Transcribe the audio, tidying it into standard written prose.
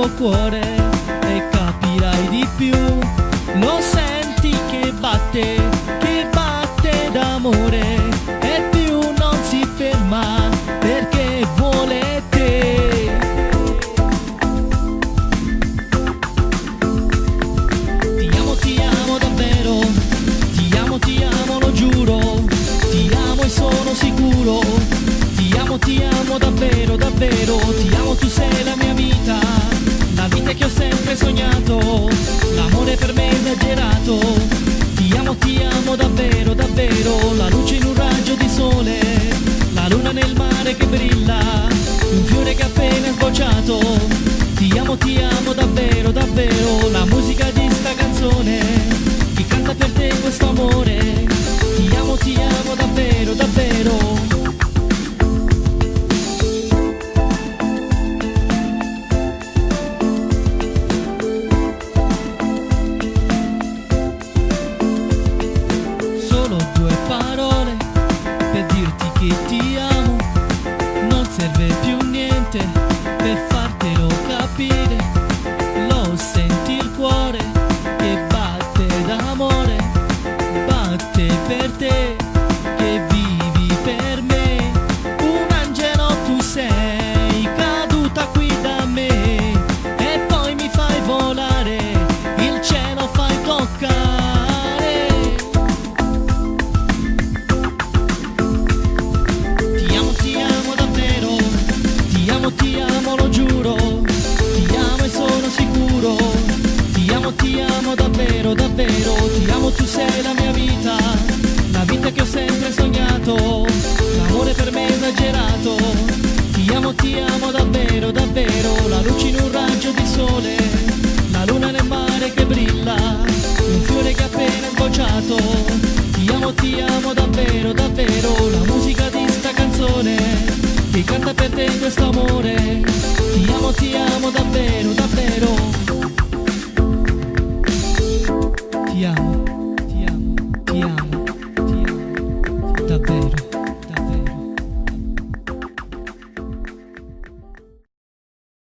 tuo cuore e capirai di più. Lo senti che batte d'amore e più non si ferma perché vuole te. Ti amo davvero, ti amo, lo giuro, ti amo e sono sicuro. Ti amo davvero, davvero, ti amo, tu sei la mia vita, la vita che ho sempre sognato, l'amore per me esagerato. Ti amo davvero, davvero, la luce in un raggio di sole, la luna nel mare che brilla, un fiore che appena è sbocciato. Ti amo davvero, davvero, la musica di sta canzone, chi canta per te questo amore. Ti amo davvero, davvero. Solo due parole per dirti che ti amo, non serve più niente per fartelo capire. Lo senti il cuore che batte d'amore, batte per te, che vivi per me. Un angelo tu sei, caduta qui da me, e poi mi fai volare, il cielo fai toccare. Ti amo davvero, ti amo, lo giuro, ti amo e sono sicuro. Ti amo davvero, davvero, ti amo, tu sei la mia vita, la vita che ho sempre sognato, l'amore per me esagerato. Ti amo davvero, davvero, la luce in un raggio di sole, la luna nel mare che brilla, un fiore che appena è sbocciato. Ti amo davvero, davvero, la musica di sta canzone, che canta per te questo amore. Ti amo davvero, davvero. Ti amo.